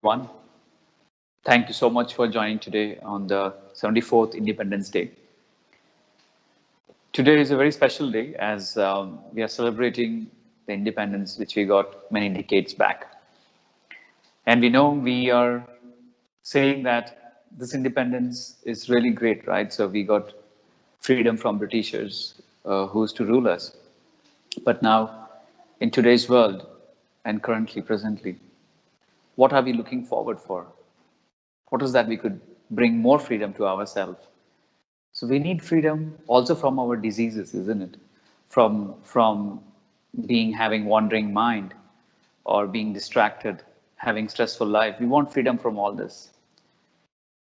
everyone. Thank you so much for joining today on the 74th Independence Day. Today is a very special day as we are celebrating the independence which we got many decades back. And we know we are saying that this independence is really great, right? So we got freedom from Britishers who used to rule us. But now, in today's world and currently, presently, what are we looking forward for? What is that we could bring more freedom to ourselves? So we need freedom also from our diseases, isn't it? From being having wandering mind or being distracted, having stressful life. We want freedom from all this.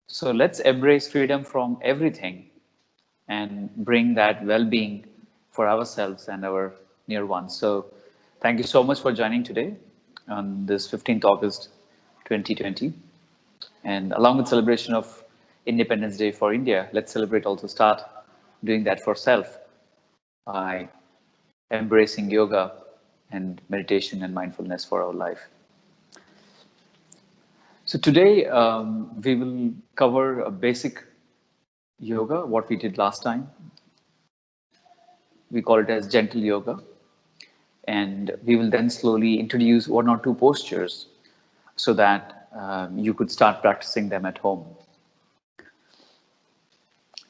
So let's embrace freedom from everything and bring that well-being for ourselves and our near ones. So thank you so much for joining today on this 15th August 2020. And along with celebration of Independence Day for India, let's celebrate also start doing that for self by embracing yoga and meditation and mindfulness for our life. So today we will cover a basic yoga, what we did last time. We call it as gentle yoga. And we will then slowly introduce one or two postures so that you could start practicing them at home.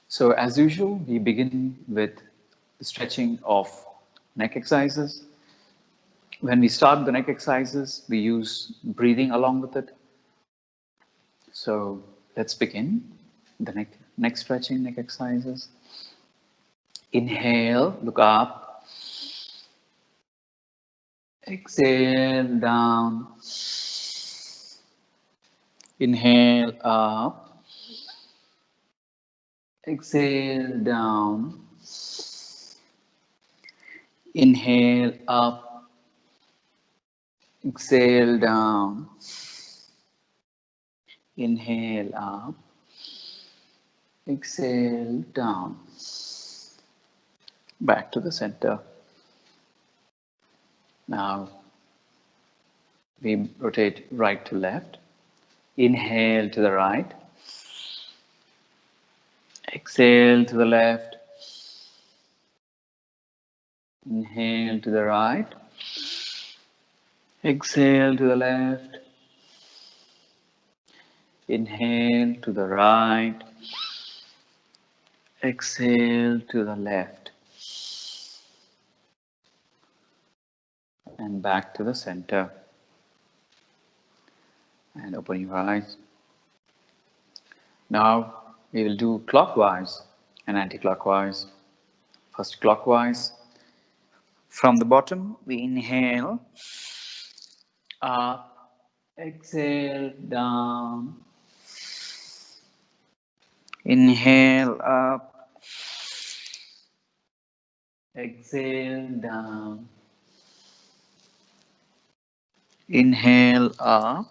So as usual, we begin with the stretching of neck exercises. When we start the neck exercises, we use breathing along with it. So let's begin the neck stretching, neck exercises. Inhale, look up. Exhale, down. Inhale, up. Exhale, down. Inhale, up. Exhale, down. Inhale, up. Exhale, down. Back to the center. Now, we rotate right to left. Inhale to the right. Exhale to the left. Inhale to the right. Exhale to the left. Inhale to the right. Exhale to the left. And back to the center. And open your eyes. Now we will do clockwise and anti-clockwise. First clockwise. From the bottom, we inhale, up, exhale, down. Inhale, up, exhale, down. Inhale, up,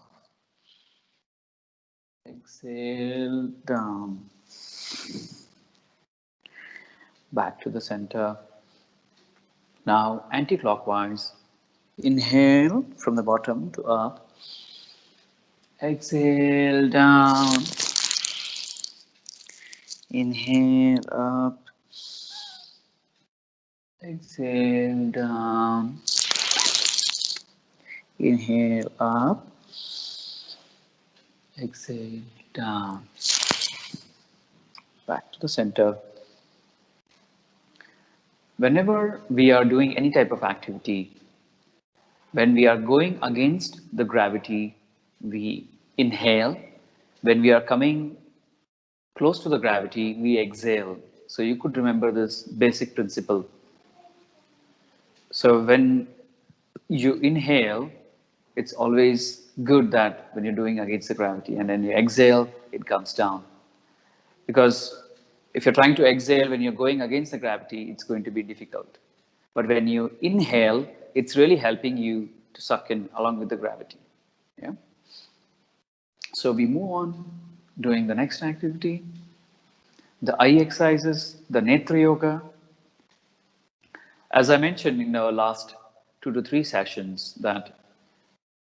exhale, down. Back to the center. Now, anti-clockwise. Inhale from the bottom to up. Exhale, down. Inhale, up. Exhale, down. Inhale, up. Exhale, down. Back to the center. Whenever we are doing any type of activity, when we are going against the gravity, we inhale. When we are coming close to the gravity, we exhale. So you could remember this basic principle. So when you inhale, it's always good that when you're doing against the gravity, and then you exhale, it comes down. Because if you're trying to exhale when you're going against the gravity, it's going to be difficult. But when you inhale, it's really helping you to suck in along with the gravity. Yeah. So we move on doing the next activity. The eye exercises, the Netra Yoga. As I mentioned in our last 2 to 3 sessions, that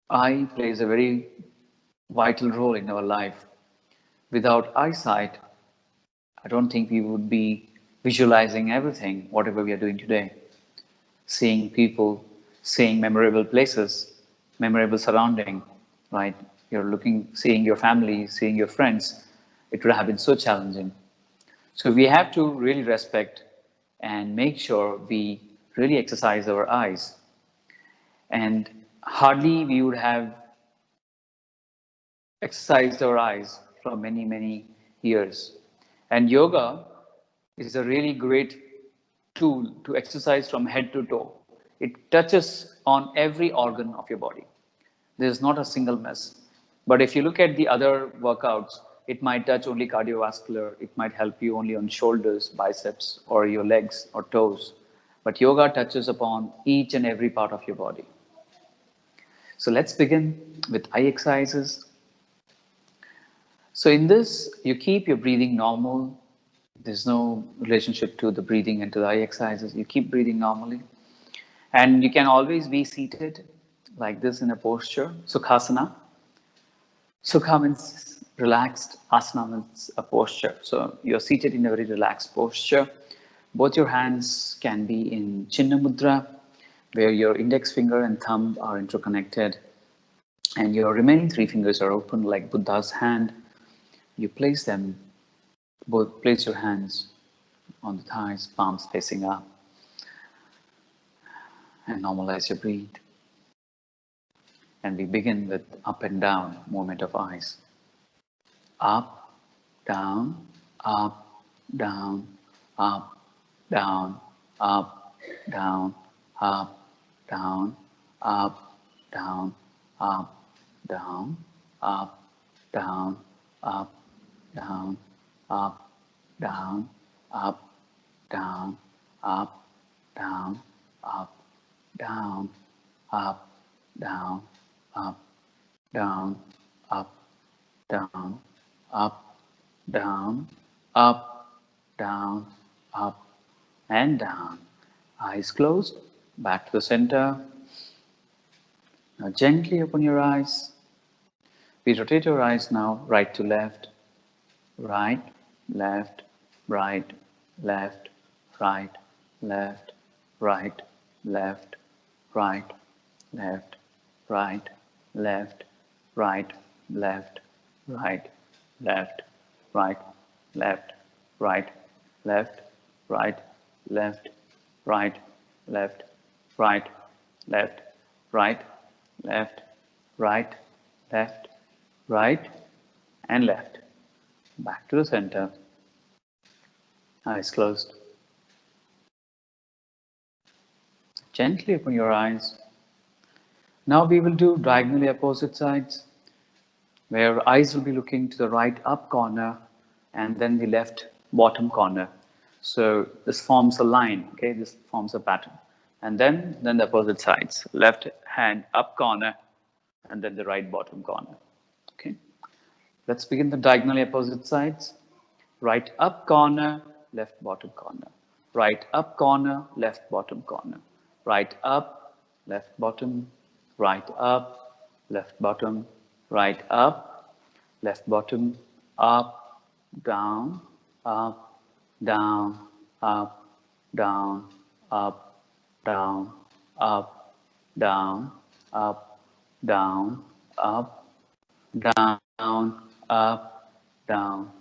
eye plays a very vital role in our life. Without eyesight, I don't think we would be visualizing everything, whatever we are doing today. Seeing people, seeing memorable places, memorable surrounding, right? You're looking, seeing your family, seeing your friends. It would have been so challenging. So we have to really respect and make sure we really exercise our eyes. And hardly we would have exercised our eyes for many, many years. And yoga is a really great tool to exercise from head to toe. It touches on every organ of your body. There's not a single miss. But if you look at the other workouts, it might touch only cardiovascular, it might help you only on shoulders, biceps, or your legs or toes. But yoga touches upon each and every part of your body. So let's begin with eye exercises. So in this, you keep your breathing normal. There's no relationship to the breathing and to the eye exercises. You keep breathing normally. And you can always be seated like this in a posture, Sukhasana. Sukha means relaxed, asana means a posture. So you're seated in a very relaxed posture. Both your hands can be in Chinna Mudra, where your index finger and thumb are interconnected, and your remaining three fingers are open like Buddha's hand. You place them, both place your hands on the thighs, palms facing up, and normalize your breath. And we begin with up and down movement of eyes. Up, down, up, down, up, down, up, down, up, down, up, down, up, down, up, down, up, down, up, down, up, down, up, down, up, down, up, down, up, down, up, down, up, down, up, down, up, and down. Eyes closed, back to the center. Now gently open your eyes. We rotate your eyes now, right to left, right, left, right, left, right, left, right, left, right, left, right, left, right, left, right, left, right, left, right, left, right, left, right, left, right, left, right, left, right, left, right, and left. Back to the center. Eyes closed. Gently open your eyes. Now we will do diagonally opposite sides, where eyes will be looking to the right up corner and then the left bottom corner. So this forms a line, okay? This forms a pattern. And then the opposite sides, left hand up corner and then the right bottom corner, okay? Let's begin the diagonally opposite sides. Right up corner, left bottom corner. Right up corner, left bottom corner. Right up, left bottom, right up, left bottom, right up, left bottom, up, down, up, down, up, down, up, down, up, down, up, down, up, down, up, down,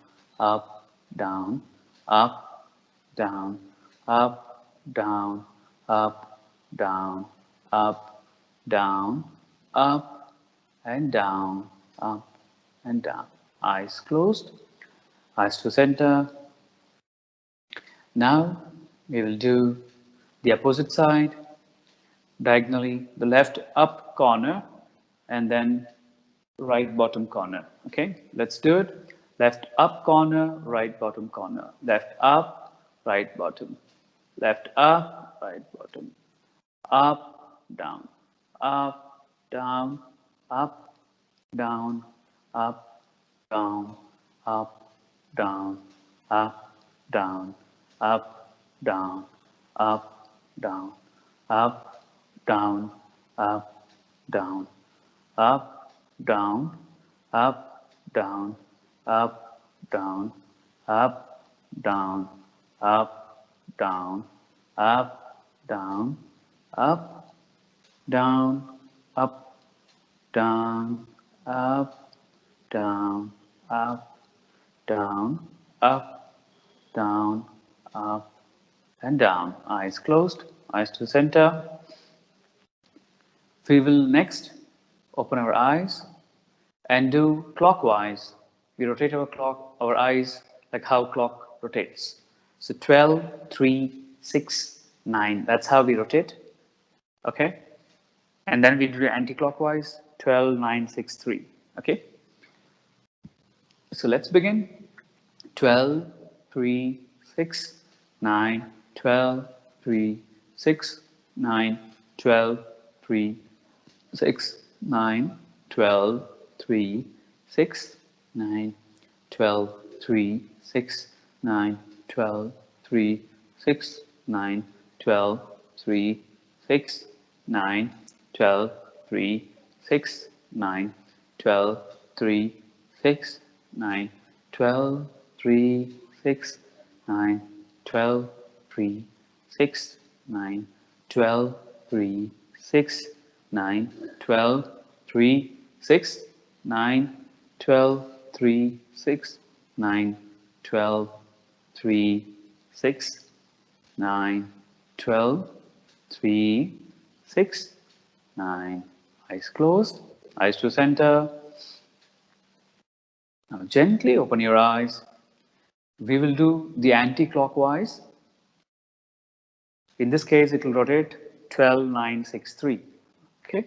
up, down, up, down, up, down, up, down, up, down, up, and down, up, and down. Eyes closed, eyes to center. Now we will do the opposite side, diagonally, the left up corner, and then right bottom corner. Okay, let's do it. Left up corner, right bottom corner. Left up, right bottom. Left up, right bottom. Up, down. Up, down. Up, down. Up, down. Up, down. Up, down. Up, down. Up, down. Up, down. Up, down. Up, down, up, down, up, down, up, down, up, down, up, down, up, down, up, down, up, down, up, down, up, down, up, and down. Eyes closed, eyes to center. We will next open our eyes and do clockwise. We rotate our eyes like how clock rotates. So 12, 3, 6, 9. That's how we rotate. Okay? And then we do anti-clockwise, 12, 9, 6, 3. Okay? So let's begin. 12, 3, 6, 9, 12, 3, 6, 9, 12, 3, 6, 9, 12, 3, 6, 9, 12, 3, 6, 9, 12, 3, 6, 9, 12, 3, 6, 9, 12, 3, 6, 9, 12, 3, 6, 9, 12, 3, 6, 9, 12, 3, 6, 9, 12, 3, 6, 9, 12, 3, 6, 9, 12, 3, 6, 9, 12, 3, 6, 9, 12, 3, 6, 9. Eyes closed, eyes to center. Now gently open your eyes. We will do the anti-clockwise. In this case, it will rotate 12, 9, 6, 3. Okay,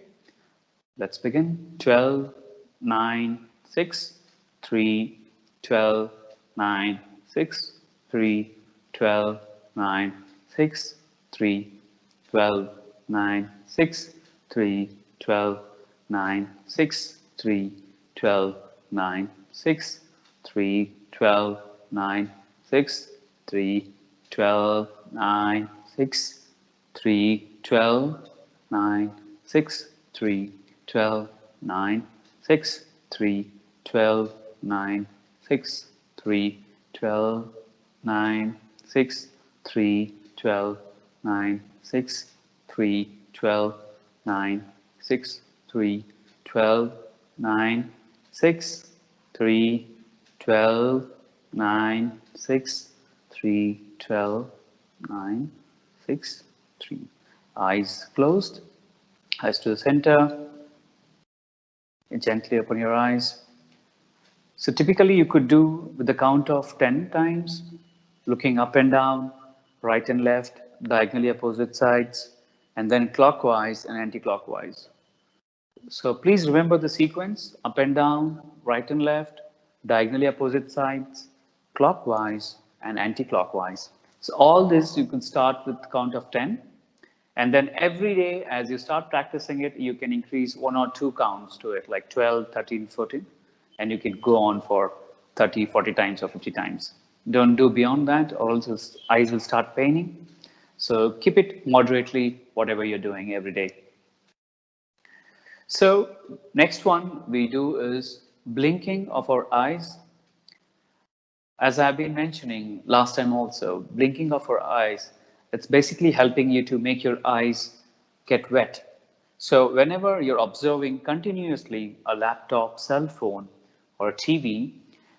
let's begin. 12, 9, 6, 3, 12, 9, 6, 3, 12, 9, 6, 3, 12, 9, 6, 3, 12, 9, 6, 3, 12, 9, 6, 3, 12, 9, 6, 3, 12, 9, 6, 3, 12, 9, 6, 3, 12, 9, 6, 3, 12, 9, 6, 3, 12, 9, 6, 3, 12, 9, 6, 3, 12, 9, 6, 3, 12, 9, 6, 3, 12, 9, 6, 3, 12, 9, 6, 3. Eyes closed, eyes to the center. Gently open your eyes. So typically you could do with the count of 10 times, looking up and down, right and left, diagonally opposite sides, and then clockwise and anti-clockwise. So please remember the sequence: up and down, right and left, diagonally opposite sides, clockwise and anti-clockwise. So all this you can start with count of 10, and then every day as you start practicing it, you can increase 1 or 2 counts to it, like 12, 13, 14, and you can go on for 30, 40 times or 50 times. Don't do beyond that or else eyes will start paining. So keep it moderately, whatever you're doing every day. So next one we do is blinking of our eyes. As I've been mentioning last time also, blinking of our eyes, it's basically helping you to make your eyes get wet. So whenever you're observing continuously a laptop, cell phone, or a TV,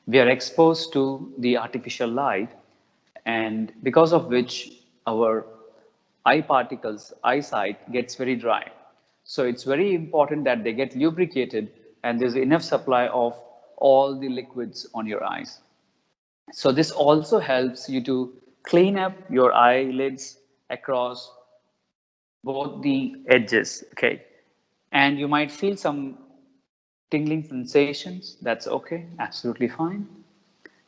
we are exposed to the artificial light, and because of which our eye particles, eyesight gets very dry. So it's very important that they get lubricated and there's enough supply of all the liquids on your eyes. So this also helps you to clean up your eyelids across both the edges, okay? And you might feel some tingling sensations. That's okay, absolutely fine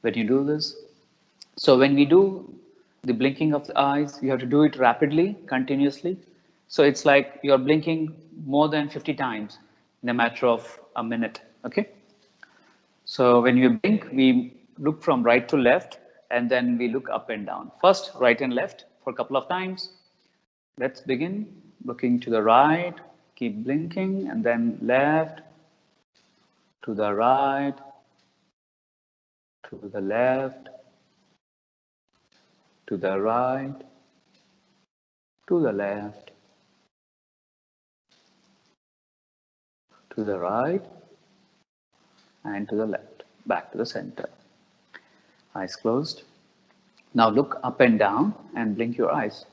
when you do this. So when we do the blinking of the eyes, you have to do it rapidly, continuously. So it's like you're blinking more than 50 times in a matter of a minute, okay? So when you blink, we look from right to left, and then we look up and down. First, right and left for a couple of times. Let's begin looking to the right, keep blinking, and then left to the right, to the left, to the right, to the left, to the right, and to the left, back to the center. Eyes closed. Now look up and down and blink your eyes.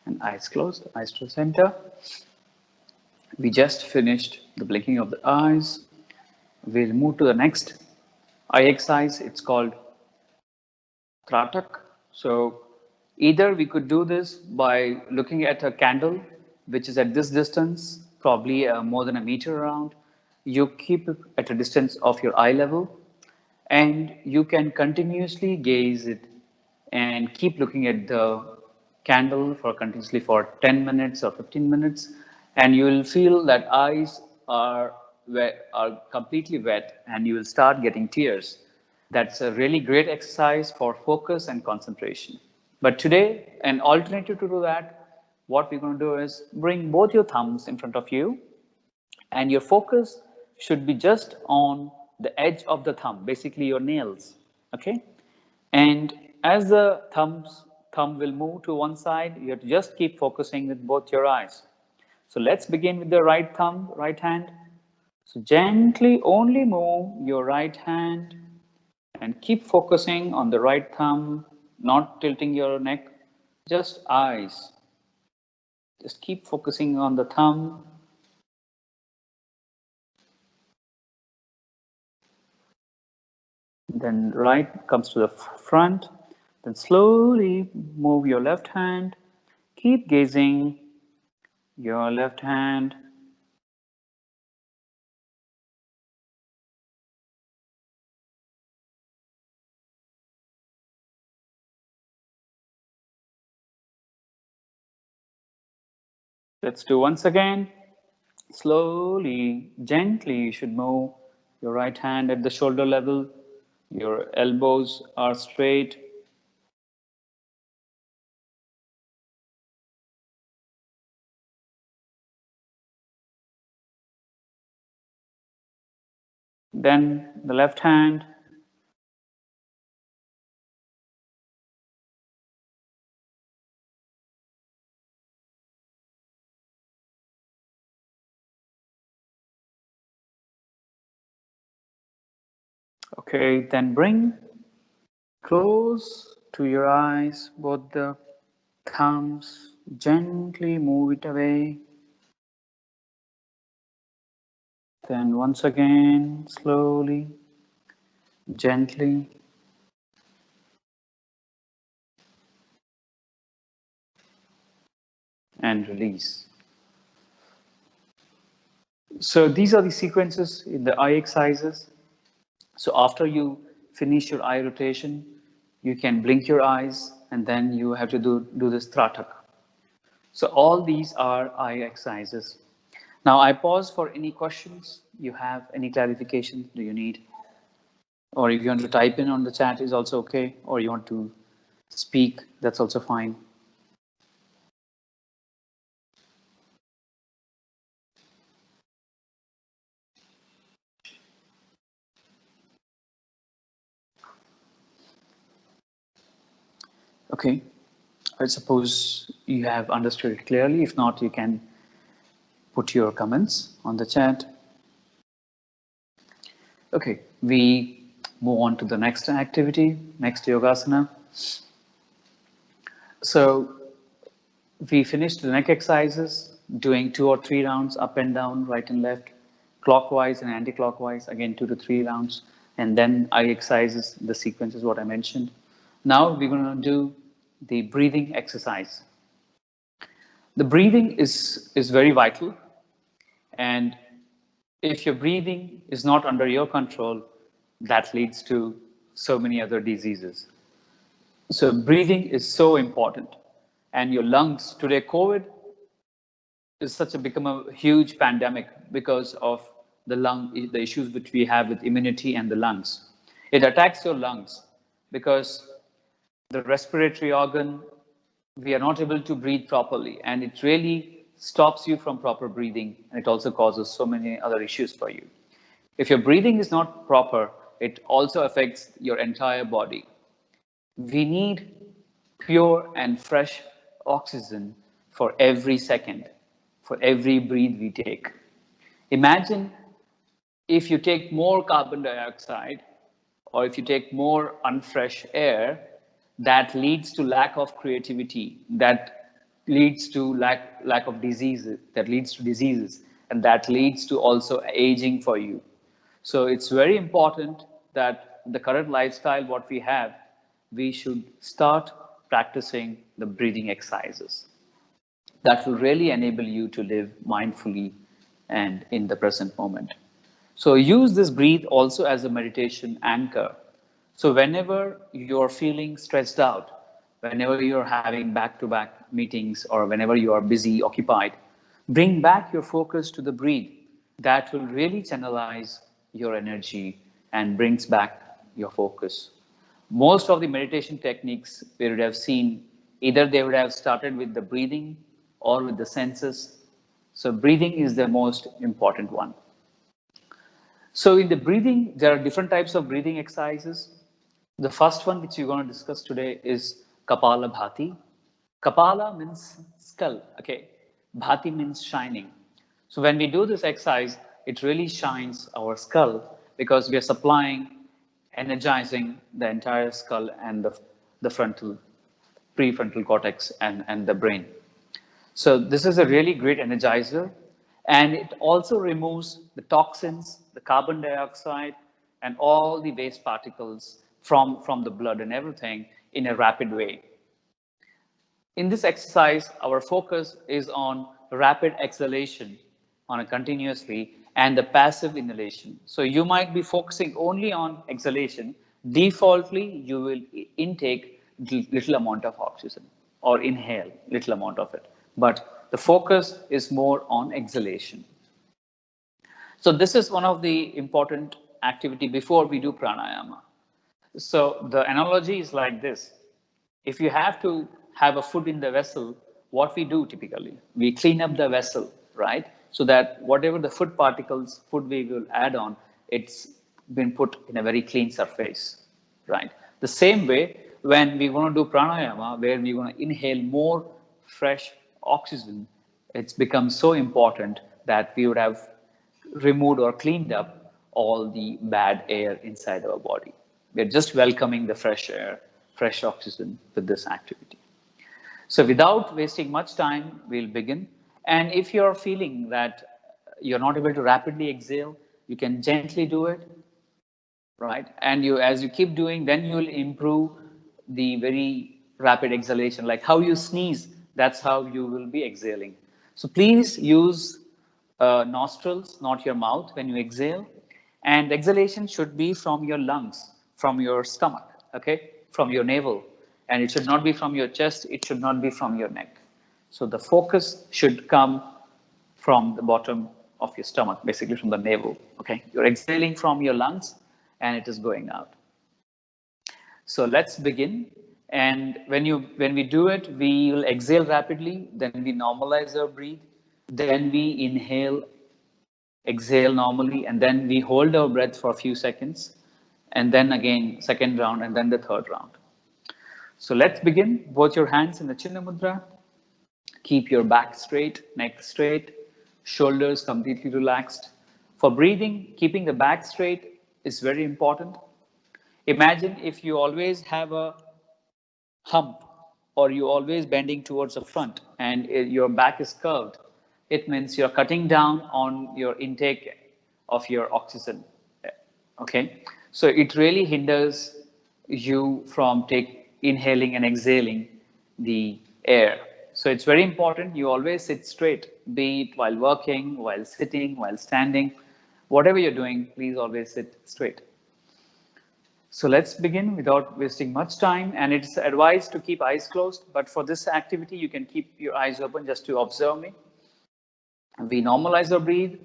And eyes closed, eyes to the center. We just finished the blinking of the eyes. We'll move to the next eye exercise. It's called Tratak. So either we could do this by looking at a candle, which is at this distance, probably more than a meter around. You keep it at a distance of your eye level, and you can continuously gaze it and keep looking at the candle for continuously for 10 minutes or 15 minutes, and you will feel that eyes are wet, are completely wet, and you will start getting tears. That's a really great exercise for focus and concentration. But today, an alternative to do that, what we're going to do is bring both your thumbs in front of you, and your focus should be just on the edge of the thumb, basically your nails, okay? And as the thumb will move to one side, you have to just keep focusing with both your eyes. So let's begin with the right thumb, right hand. So gently only move your right hand and keep focusing on the right thumb, not tilting your neck, just eyes. Just keep focusing on the thumb. Then right comes to the front. Then slowly move your left hand. Keep gazing your left hand. Let's do once again. Slowly, gently, you should move your right hand at the shoulder level. Your elbows are straight. Then the left hand. Okay, then bring close to your eyes both the thumbs. Gently move it away. Then once again, slowly, gently. And release. So these are the sequences in the eye exercises. So after you finish your eye rotation, you can blink your eyes and then you have to do this Tratak. So all these are eye exercises. Now I pause for any questions you have, any clarification do you need? Or if you want to type in on the chat is also okay, or you want to speak, that's also fine. Okay, I suppose you have understood it clearly. If not, you can put your comments on the chat. Okay, we move on to the next activity, next yogasana. So we finished the neck exercises, doing 2 or 3 rounds up and down, right and left, clockwise and anti-clockwise, again 2 to 3 rounds, and then eye exercises, the sequence is what I mentioned. Now we're going to do the breathing exercise. The breathing is very vital, and if your breathing is not under your control, that leads to so many other diseases. So breathing is so important. And your lungs, today COVID, is such a become a huge pandemic because of the issues which we have with immunity and the lungs. It attacks your lungs because the respiratory organ, we are not able to breathe properly, and it really stops you from proper breathing, and it also causes so many other issues for you. If your breathing is not proper, it also affects your entire body. We need pure and fresh oxygen for every second, for every breath we take. Imagine if you take more carbon dioxide or if you take more unfresh air, that leads to lack of creativity, that leads to lack of diseases, that leads to diseases, and that leads to also aging for you. So it's very important that the current lifestyle what we have, we should start practicing the breathing exercises. That will really enable you to live mindfully and in the present moment. So use this breathe also as a meditation anchor. So whenever you're feeling stressed out, whenever you're having back-to-back meetings or whenever you are busy, occupied, bring back your focus to the breathe. That will really channelize your energy and brings back your focus. Most of the meditation techniques we would have seen, either they would have started with the breathing or with the senses. So breathing is the most important one. So in the breathing, there are different types of breathing exercises. The first one which we're going to discuss today is Kapalabathi. Kapala means skull, okay. Bhati means shining. So when we do this exercise, it really shines our skull because we are supplying, energizing the entire skull and the frontal, prefrontal cortex and the brain. So this is a really great energizer, and it also removes the toxins, the carbon dioxide, and all the waste particles from the blood and everything in a rapid way. In this exercise, our focus is on rapid exhalation on a continuously and the passive inhalation. So you might be focusing only on exhalation. Defaultly, you will intake little amount of oxygen or inhale little amount of it. But the focus is more on exhalation. So this is one of the important activity before we do pranayama. So the analogy is like this. If you have to have a food in the vessel, what we do typically, we clean up the vessel, right? So that whatever the food particles, food we will add on, it's been put in a very clean surface, right? The same way, when we want to do pranayama, where we want to inhale more fresh oxygen, it's become so important that we would have removed or cleaned up all the bad air inside our body. We're just welcoming the fresh air, fresh oxygen with this activity. So without wasting much time, we'll begin. And if you're feeling that you're not able to rapidly exhale, you can gently do it, right? And as you keep doing, then you'll improve the very rapid exhalation. Like how you sneeze, that's how you will be exhaling. So please use nostrils, not your mouth, when you exhale. And exhalation should be from your lungs, from your stomach, okay, from your navel. And it should not be from your chest, it should not be from your neck. So the focus should come from the bottom of your stomach, basically from the navel, okay. You're exhaling from your lungs and it is going out. So let's begin. And when we do it, we will exhale rapidly, then we normalize our breath, then we inhale, exhale normally, and then we hold our breath for a few seconds, and then again, second round, and then the third round. So let's begin. Both your hands in the Chinna Mudra. Keep your back straight, neck straight, shoulders completely relaxed. For breathing, keeping the back straight is very important. Imagine if you always have a hump or you always bending towards the front and your back is curved. It means you're cutting down on your intake of your oxygen. Okay, so it really hinders you from inhaling and exhaling the air. So it's very important you always sit straight, be it while working, while sitting, while standing, whatever you're doing, please always sit straight. So let's begin without wasting much time, and it's advised to keep eyes closed, but for this activity you can keep your eyes open just to observe me. We normalize our breathe.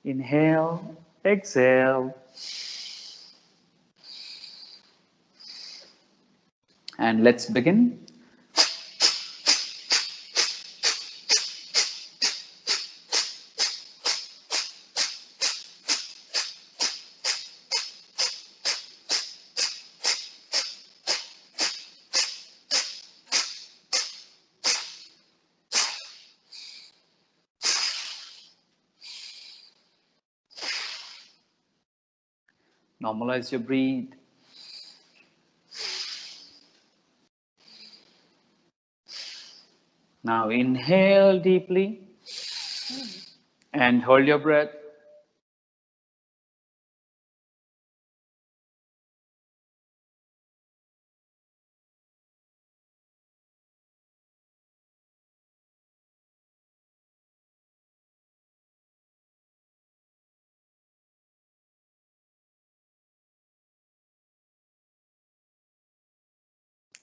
Inhale, exhale. And let's begin. Normalize your breathe. Now inhale deeply and hold your breath.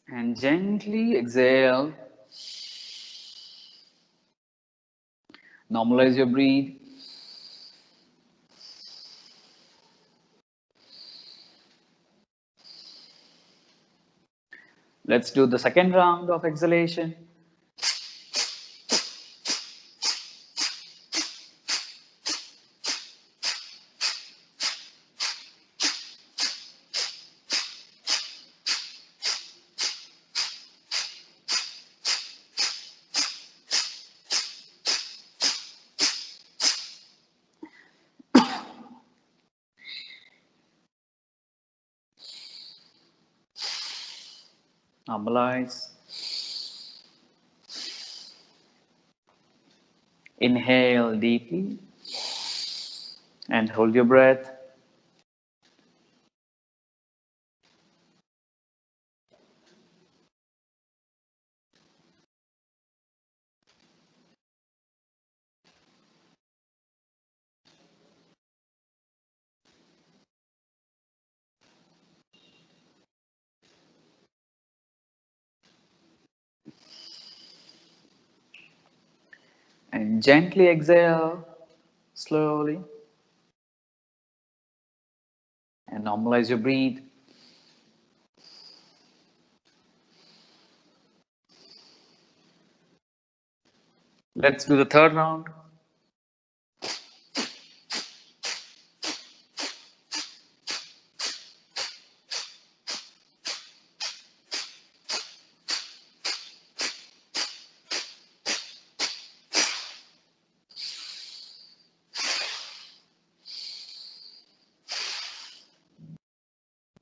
And gently exhale. Normalize your breathe. Let's do the second round of exhalation. Normalize. Inhale deeply and hold your breath. And gently exhale slowly. And normalize your breathe. Let's do the third round.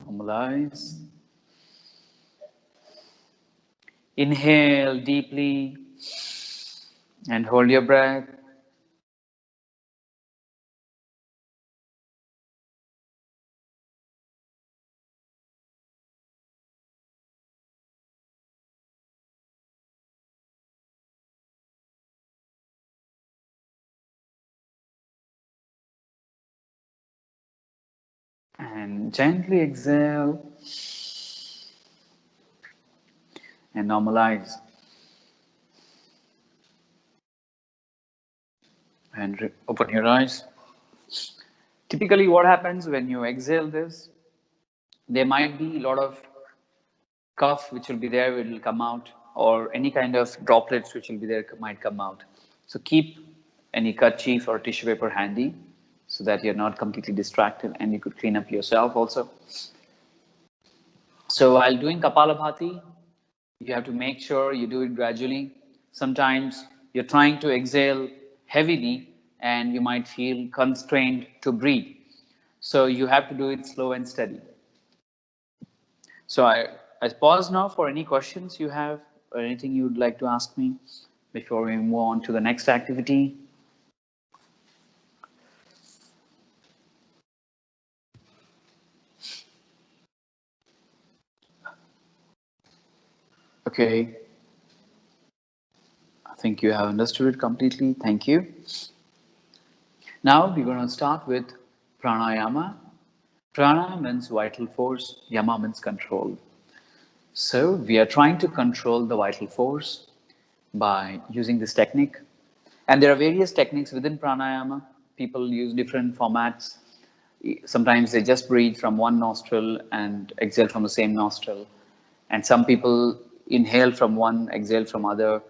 Normalize. Inhale deeply and hold your breath. And gently exhale and normalize. And open your eyes. Typically, what happens when you exhale this, there might be a lot of cough which will be there, will come out, or any kind of droplets which will be there might come out. So keep any kerchief or tissue paper handy so that you're not completely distracted and you could clean up yourself also. So while doing Kapalabathi, you have to make sure you do it gradually. Sometimes you're trying to exhale heavily and you might feel constrained to breathe. So you have to do it slow and steady. So I pause now for any questions you have or anything you'd like to ask me before we move on to the next activity. Okay. I think you have understood it completely. Thank you. Now we're going to start with Pranayama. Prana means vital force, Yama means control. So we are trying to control the vital force by using this technique. And there are various techniques within pranayama. People use different formats. Sometimes they just breathe from one nostril and exhale from the same nostril. And some people inhale from one, exhale from other.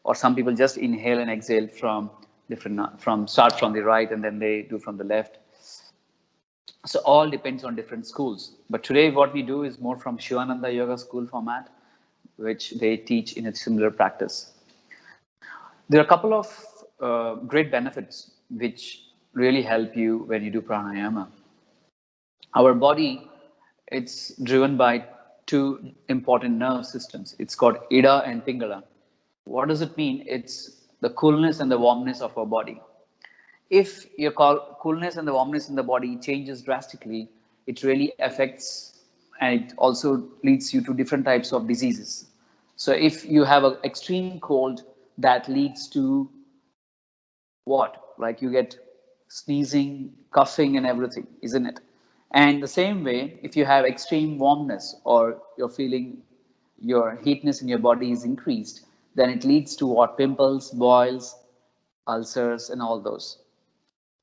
Or some people just inhale and exhale from start from the right and then they do from the left. So all depends on different schools. But today what we do is more from Shivananda Yoga school format, which they teach in a similar practice. There are a couple of great benefits which really help you when you do pranayama. Our body, it's driven by two important nerve systems. It's called Ida and Pingala. What does it mean? It's the coolness and the warmness of our body. If your coolness and the warmness in the body changes drastically, it really affects and it also leads you to different types of diseases. So if you have an extreme cold, that leads to what? Like you get sneezing, coughing, and everything, isn't it? And the same way, if you have extreme warmness or you're feeling your heatness in your body is increased, then it leads to what? Pimples, boils, ulcers, and all those.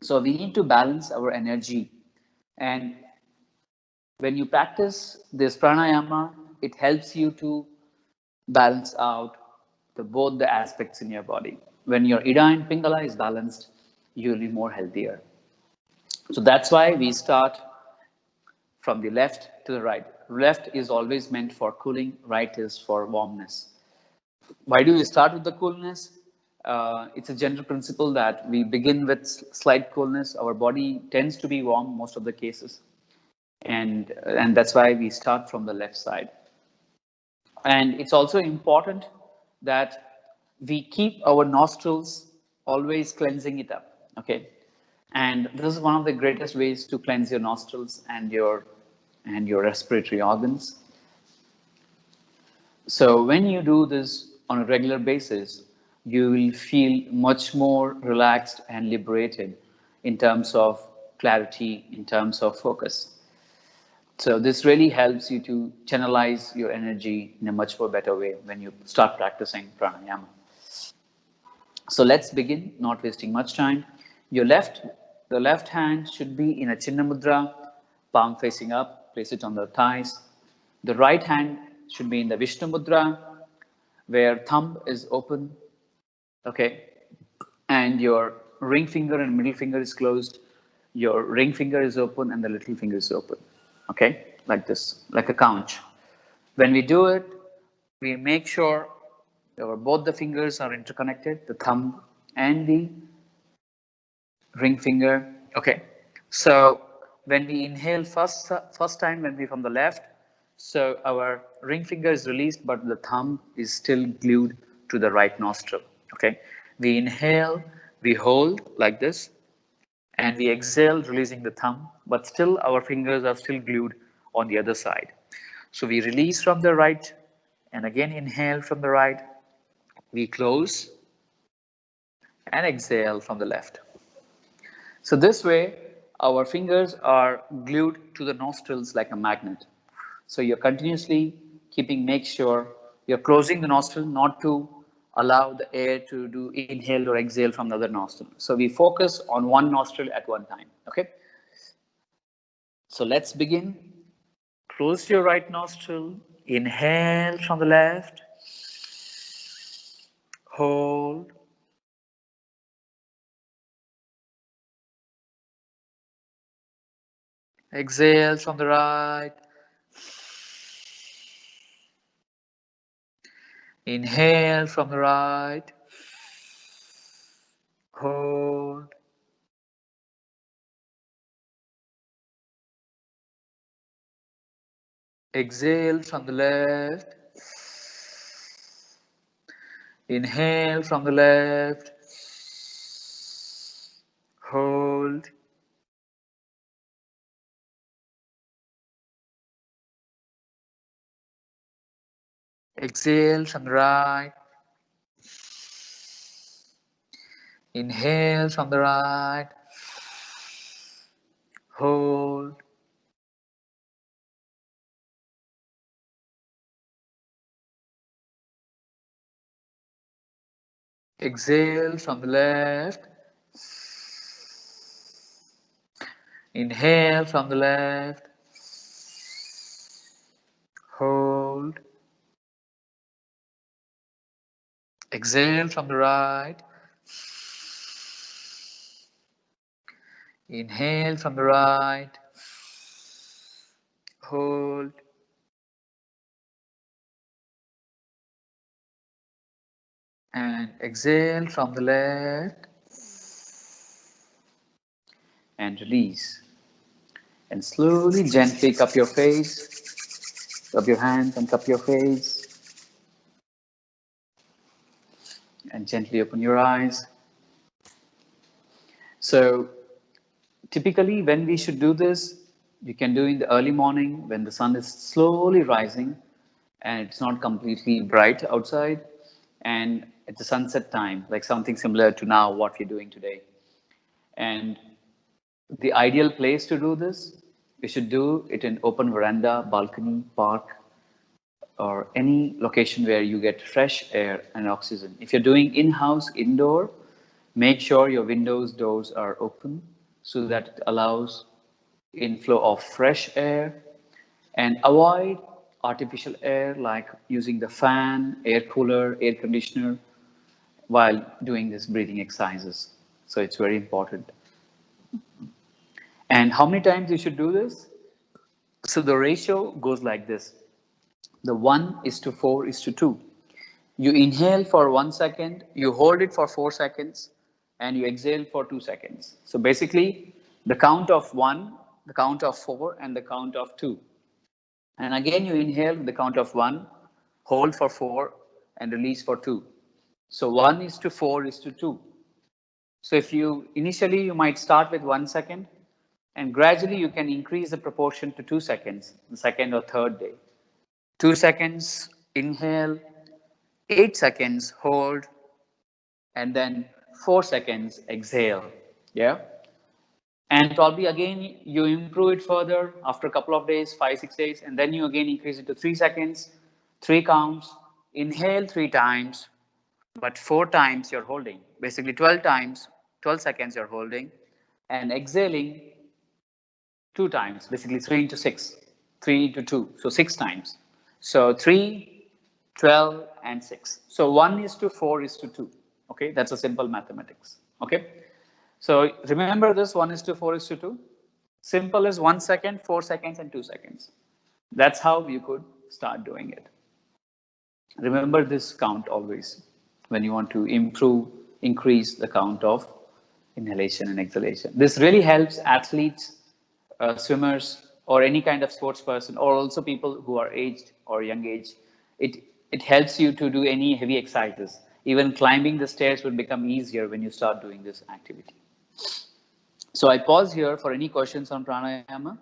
So we need to balance our energy. And when you practice this pranayama, it helps you to balance out both the aspects in your body. When your Ida and Pingala is balanced, you'll be more healthier. So that's why we start from the left to the right. Left is always meant for cooling, right is for warmness. Why do we start with the coolness? It's a general principle that we begin with slight coolness. Our body tends to be warm most of the cases. And that's why we start from the left side. And it's also important that we keep our nostrils always cleansing it up. Okay. And this is one of the greatest ways to cleanse your nostrils and your respiratory organs. So when you do this on a regular basis, you will feel much more relaxed and liberated in terms of clarity, in terms of focus. So this really helps you to channelize your energy in a much more better way when you start practicing pranayama. So let's begin, not wasting much time. The left hand should be in a Chinna Mudra, palm facing up, place it on the thighs. The right hand should be in the Vishnu Mudra, where thumb is open, okay, and your ring finger and middle finger is closed. Your ring finger is open and the little finger is open, okay, like this, like a conch. When we do it, we make sure both the fingers are interconnected, the thumb and the ring finger. Okay. So when we inhale first time when we from the left, so our ring finger is released, but the thumb is still glued to the right nostril. Okay. We inhale, we hold like this, and we exhale, releasing the thumb, but still our fingers are still glued on the other side. So we release from the right, and again inhale from the right. We close and exhale from the left. So this way, our fingers are glued to the nostrils like a magnet. So you're continuously make sure you're closing the nostril not to allow the air to do inhale or exhale from the other nostril. So we focus on one nostril at one time. Okay. So let's begin. Close your right nostril. Inhale from the left. Hold. Exhale from the right. Inhale from the right. Hold. Exhale from the left. Inhale from the left. Hold. Exhale from the right. Inhale from the right. Hold. Exhale from the left. Inhale from the left. Hold. Exhale from the right. Inhale from the right. Hold. And exhale from the left. And release. And slowly, gently cup your face. Rub your hands and cup your face. And gently open your eyes. So, typically, when we should do this, you can do in the early morning when the sun is slowly rising and it's not completely bright outside, and at the sunset time, like something similar to now what we're doing today. And the ideal place to do this, you should do it in open veranda, balcony, park, or any location where you get fresh air and oxygen. If you're doing in-house, indoor, make sure your windows, doors are open so that it allows inflow of fresh air, and avoid artificial air like using the fan, air cooler, air conditioner while doing this breathing exercises. So it's very important. And how many times you should do this? So the ratio goes like this. The 1:4:2. You inhale for 1 second, you hold it for 4 seconds, and you exhale for 2 seconds. So basically, the count of 1, the count of 4, and the count of 2. And again, you inhale with the count of 1, hold for 4, and release for 2. So 1:4:2. So if you initially you might start with 1 second, and gradually you can increase the proportion to 2 seconds, the second or third day. 2 seconds, inhale, 8 seconds, hold, and then 4 seconds, exhale. Yeah. And probably again, you improve it further after a couple of days, 5, 6 days, and then you again increase it to 3 seconds, 3 counts, inhale 3 times, but 4 times you're holding. Basically 12 times, 12 seconds you're holding, and exhaling 2 times, basically 3 into 6, 3 into 2, so 6 times. So 3, 12, and 6. So 1:4:2. Okay, that's a simple mathematics. Okay. So remember this 1:4:2. Simple as 1 second, 4 seconds, and 2 seconds. That's how you could start doing it. Remember this count always when you want to improve, increase the count of inhalation and exhalation. This really helps athletes, swimmers, or any kind of sports person, or also people who are aged or young age. It helps you to do any heavy exercises. Even climbing the stairs will become easier when you start doing this activity. So I pause here for any questions on pranayama.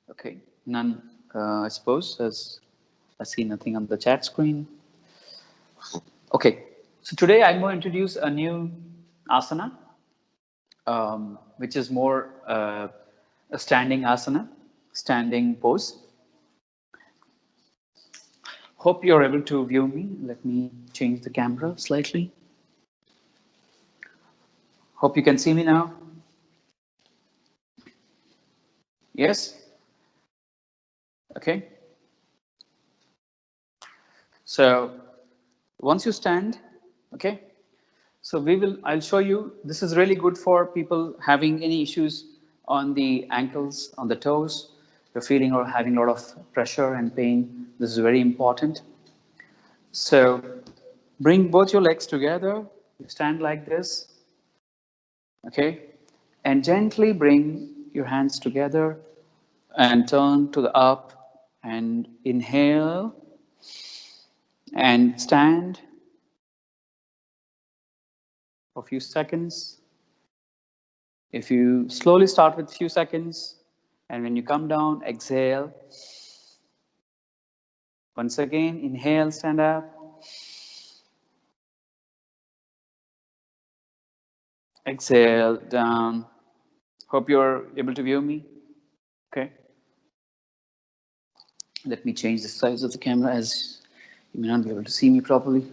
Okay, none, I suppose, as I see nothing on the chat screen. Okay, so today I'm going to introduce a new asana, which is more a standing asana, standing pose. Hope you're able to view me. Let me change the camera slightly. Hope you can see me now. Yes? Okay. So once you stand, okay, so I'll show you, this is really good for people having any issues on the ankles, on the toes. You're feeling or having a lot of pressure and pain. This is very important. So bring both your legs together. You stand like this, okay, and gently bring your hands together and turn to the up and inhale and stand for a few seconds. If you slowly start with a few seconds, and when you come down, exhale. Once again, inhale, stand up. Exhale, down. Hope you're able to view me. Okay. Let me change the size of the camera as you may not be able to see me properly.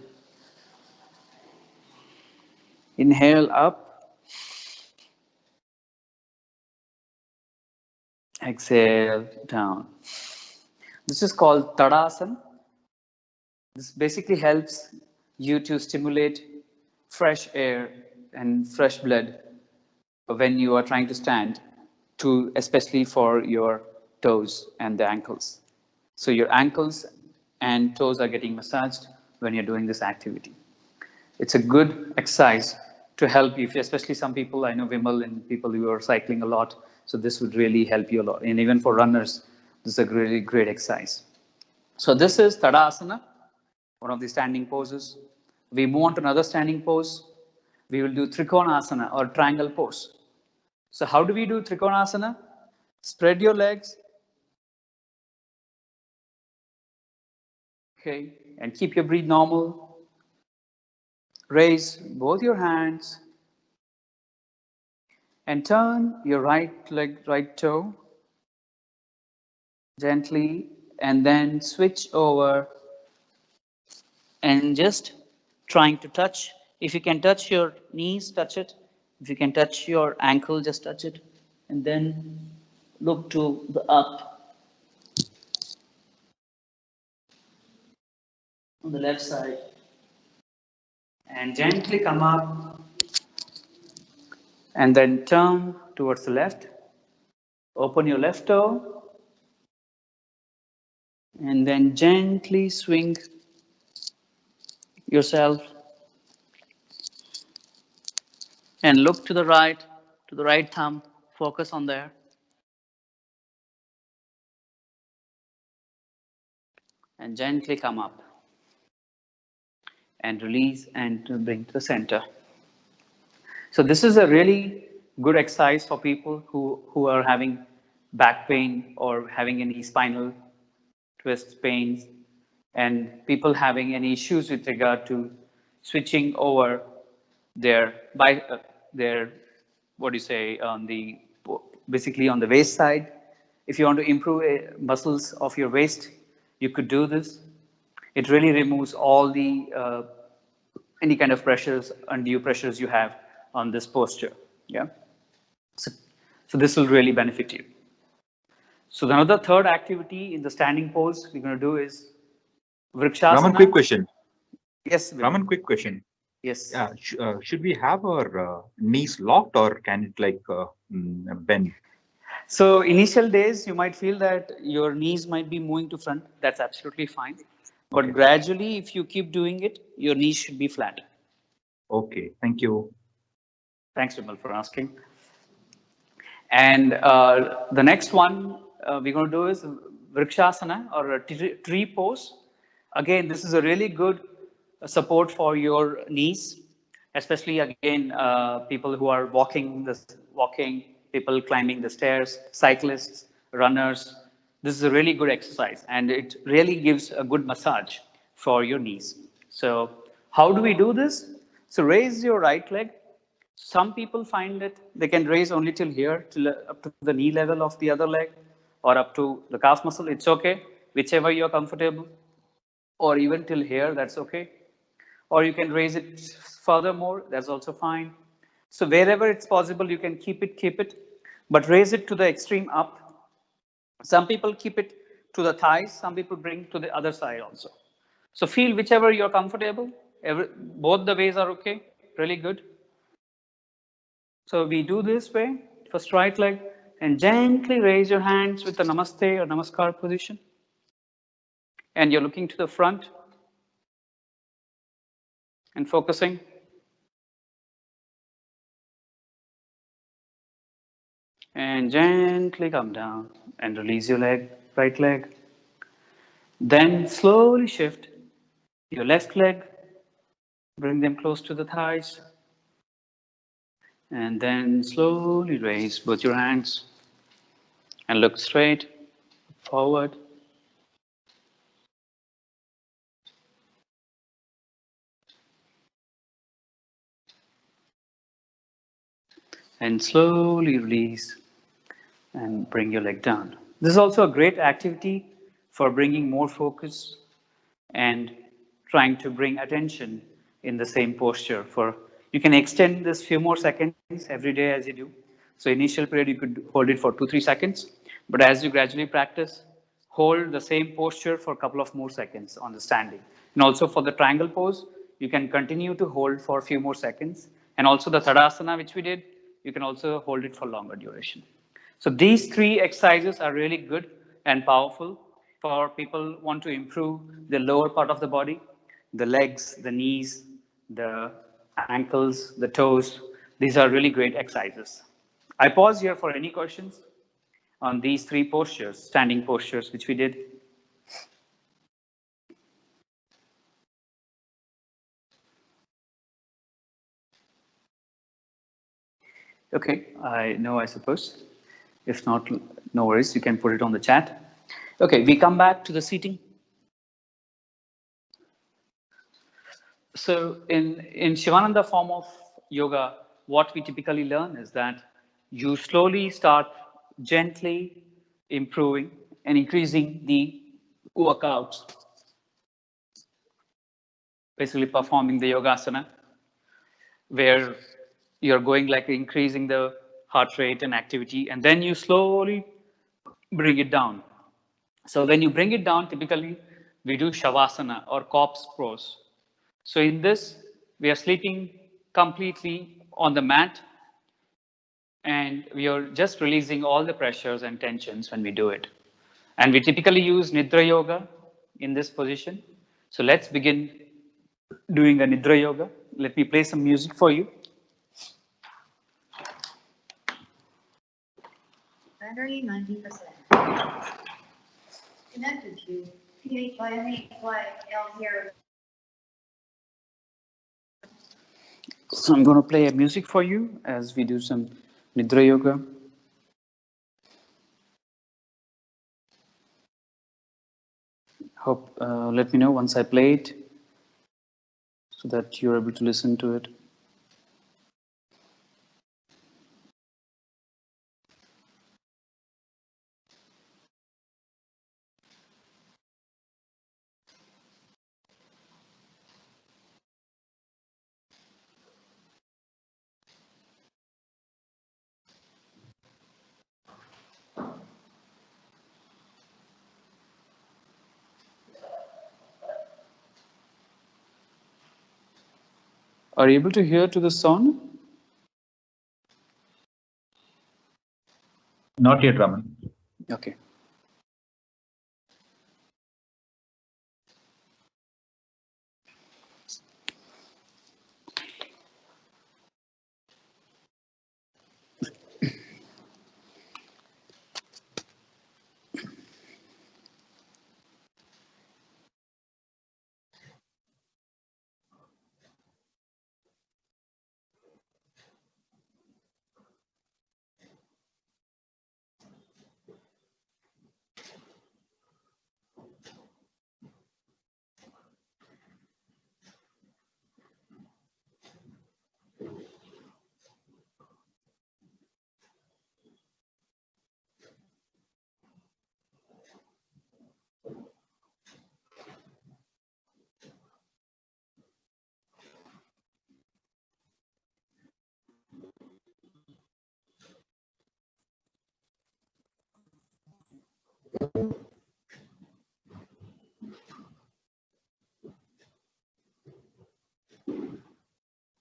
Inhale up. Exhale down. This is called Tadasana. This basically helps you to stimulate fresh air and fresh blood when you are trying to stand, to especially for your toes and the ankles. So your ankles and toes are getting massaged when you're doing this activity. It's a good exercise to help you, especially some people, I know Vimal and people who are cycling a lot, so this would really help you a lot. And even for runners, this is a really great exercise. So this is Tadasana, one of the standing poses. We move on to another standing pose. We will do Trikonasana or triangle pose. So how do we do Trikonasana? Spread your legs. Okay, and keep your breath normal. Raise both your hands and turn your right leg, right toe gently, and then switch over and just trying to touch. If you can touch your knees, touch it. If you can touch your ankle, just touch it. And then look to the up on the left side. And gently come up and then turn towards the left. Open your left toe and then gently swing yourself and look to the right thumb, focus on there. And gently come up and release and bring to the center. So this is a really good exercise for people who are having back pain or having any spinal twist pains, and people having any issues with regard to switching over their their what do you say on the basically on the waist side. If you want to improve muscles of your waist, you could do this. It really removes all the any kind of pressures, undue pressures you have on this posture. Yeah. So, so this will really benefit you. So another third activity in the standing pose we're going to do is Raman, quick Vrikshasana. question. Yes, Vimal. Raman, quick question. Yes. Should we have our knees locked or can it like bend? So initial days, you might feel that your knees might be moving to front. That's absolutely fine. But Okay. gradually, if you keep doing it, your knees should be flat. Okay. Thank you. Thanks, Vimal, for asking. And the next one we're going to do is Vrikshasana or a tree pose. Again, this is a really good support for your knees, especially again people who are walking, people climbing the stairs, cyclists, runners. This is a really good exercise, and it really gives a good massage for your knees. So, how do we do this? So, raise your right leg. Some people find that they can raise only till here, till up to the knee level of the other leg, or up to the calf muscle. It's okay, whichever you're comfortable, or even till here, that's okay. Or you can raise it furthermore, that's also fine. So wherever it's possible, you can keep it, but raise it to the extreme up. Some people keep it to the thighs, some people bring to the other side also. So feel whichever you're comfortable. Both the ways are okay, really good. So we do this way, first right leg, and gently raise your hands with the namaste or namaskar position. And you're looking to the front and focusing. And gently come down and release your leg, right leg. Then slowly shift your left leg, bring them close to the thighs. And then slowly raise both your hands and look straight forward. And slowly release and bring your leg down. This is also a great activity for bringing more focus and trying to bring attention in the same posture. For you can extend this few more seconds every day as you do. So initial period you could hold it for 2-3 seconds, but as you gradually practice, hold the same posture for a couple of more seconds on the standing. And also for the triangle pose, you can continue to hold for a few more seconds. And also the Tadasana which we did, you can also hold it for longer duration. So these 3 exercises are really good and powerful for people who want to improve the lower part of the body, the legs, the knees, the ankles, the toes. These are really great exercises. I pause here for any questions on these 3 postures, standing postures, which we did. Okay, I know, I suppose. If not, no worries, you can put it on the chat. Okay, we come back to the seating. So in Shivananda form of yoga, what we typically learn is that you slowly start gently improving and increasing the workouts, basically performing the yogasana, where you're going like increasing the heart rate and activity, and then you slowly bring it down. So when you bring it down, typically we do shavasana or corpse pose. So in this, we are sleeping completely on the mat, and we are just releasing all the pressures and tensions when we do it. And we typically use Nidra Yoga in this position. So let's begin doing a Nidra Yoga. Let me play some music for you. Battery 90%. Connected to P858L here. So I'm going to play a music for you as we do some Nidra Yoga. Hope, let me know once I play it so that you're able to listen to it. Are you able to hear to the sound? Not yet, Raman. Okay.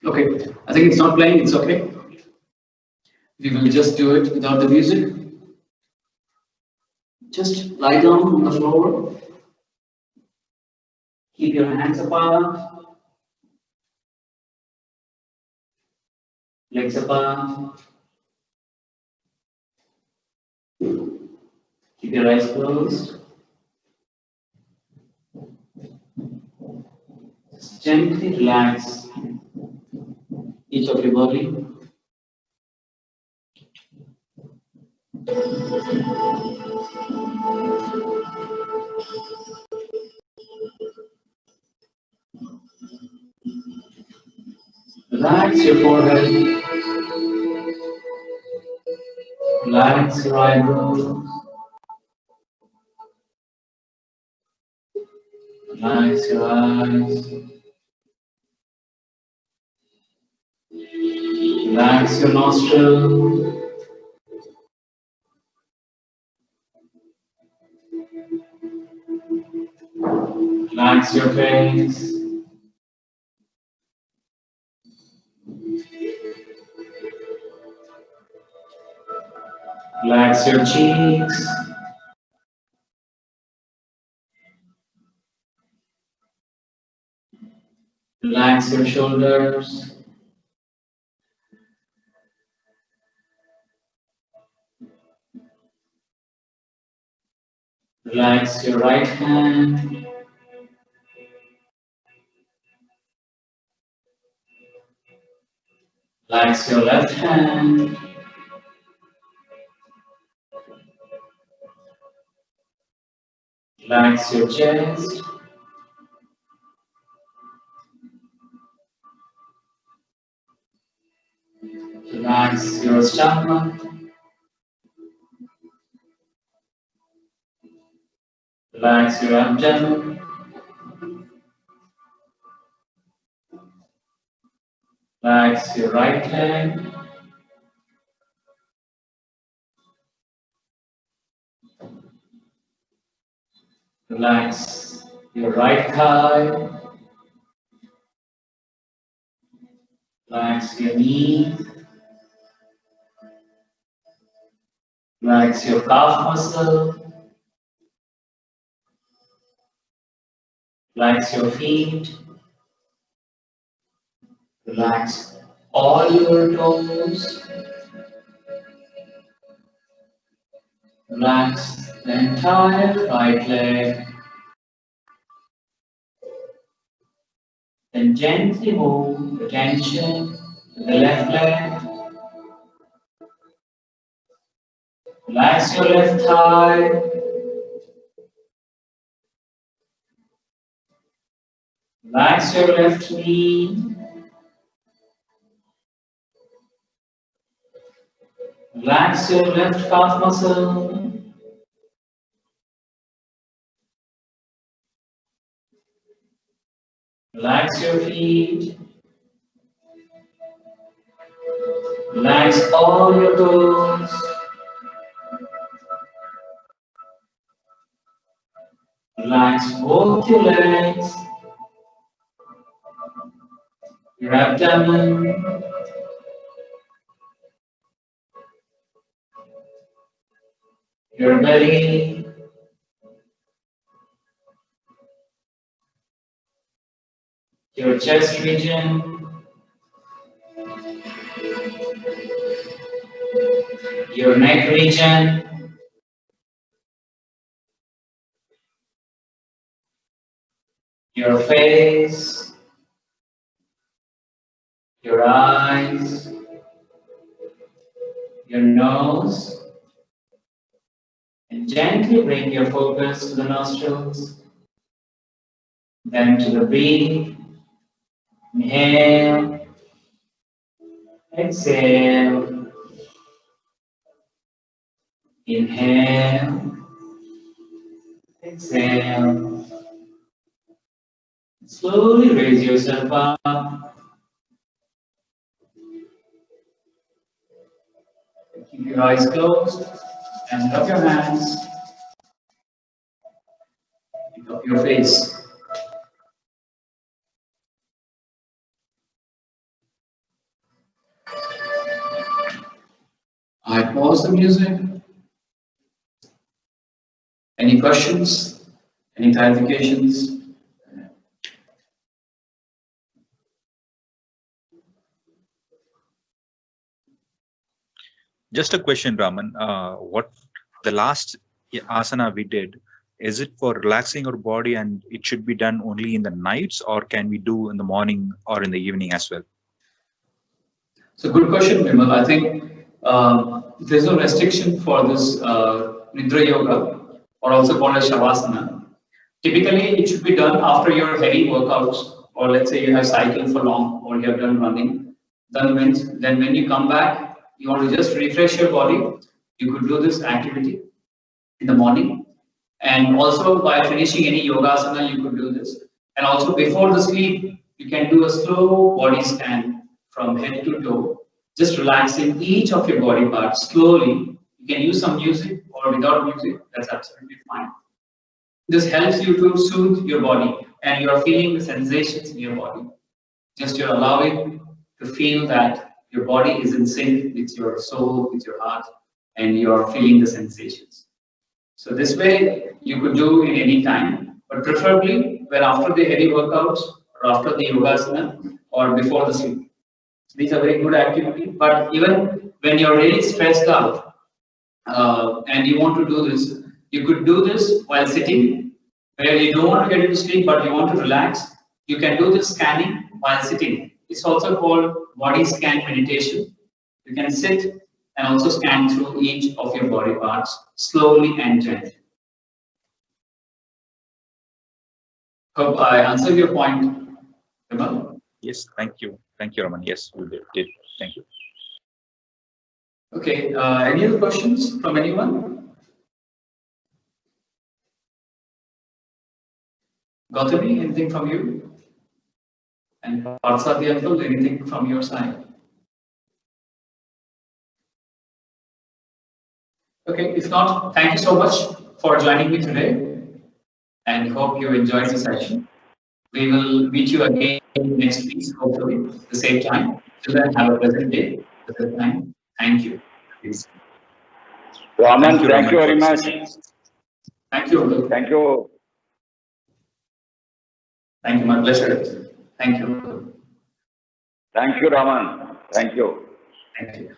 Okay, I think it's not playing, it's okay. We will just do it without the music. Just lie down on the floor. Keep your hands apart. Legs apart. Keep your eyes closed. Just gently relax each of your body. Relax your forehead. Relax your eyebrows. Relax your eyes. Relax your nostril. Relax your face. Relax your cheeks. Relax your shoulders. Relax your right hand. Relax your left hand. Relax your chest. Relax your stomach. Relax your abdomen. Relax your right leg. Relax your right thigh. Relax your knee. Relax your calf muscle. Relax your feet. Relax all your toes. Relax the entire right leg. Then gently move the tension to the left leg. Relax your left thigh. Relax your left knee. Relax your left calf muscle. Relax your feet. Relax all your toes. Relax both your legs, your abdomen, your belly, your chest region, your neck region, your face, your eyes, your nose, and gently bring your focus to the nostrils, then to the breathe. Inhale, exhale, inhale, exhale. Slowly raise yourself up. Keep your eyes closed and rub your hands. Pick up your face. I pause the music. Any questions? Any clarifications? Just a question, Raman. What the last asana we did, is it for relaxing our body and it should be done only in the nights, or can we do in the morning or in the evening as well? So good question, Vimal. I think there's no restriction for this Nidra Yoga, or also called as Shavasana. Typically, it should be done after your heavy workouts, or let's say you have cycled for long, or you have done running. Then when you come back, you want to just refresh your body. You could do this activity in the morning, and also by finishing any yogasana, you could do this. And also before the sleep, you can do a slow body scan from head to toe, just relaxing each of your body parts slowly. You can use some music or without music, that's absolutely fine. This helps you to soothe your body and you are feeling the sensations in your body. Just you're allowing to feel that your body is in sync with your soul, with your heart, and you're feeling the sensations. So this way you could do in any time, but preferably when after the heavy workouts or after the yogasana or before the sleep. So these are very good activities, but even when you're really stressed out and you want to do this, you could do this while sitting, where you don't want to get into sleep, but you want to relax. You can do this scanning while sitting. It's also called body scan meditation. You can sit and also scan through each of your body parts slowly and gently. Hope I answered your point, Raman. Yes, thank you. Thank you, Raman. Yes, we did. Thank you. Okay, any other questions from anyone? Gautami, anything from you? And Parthasarathi uncle, anything from your side? Okay, if not, thank you so much for joining me today and hope you enjoyed the session. We will meet you again next week, hopefully, at the same time. Till then, have a pleasant day. At the time, thank you. Raman, thank Raman, you very for much. this. Thank you, uncle. Thank you. Thank you, my pleasure. Thank you. Thank you, Raman. Thank you. Thank you.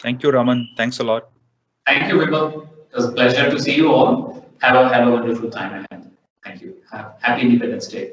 Thank you, Raman. Thanks a lot. Thank you, Vibhav. It was a pleasure to see you all. Have a wonderful time ahead. Thank you. Happy Independence Day.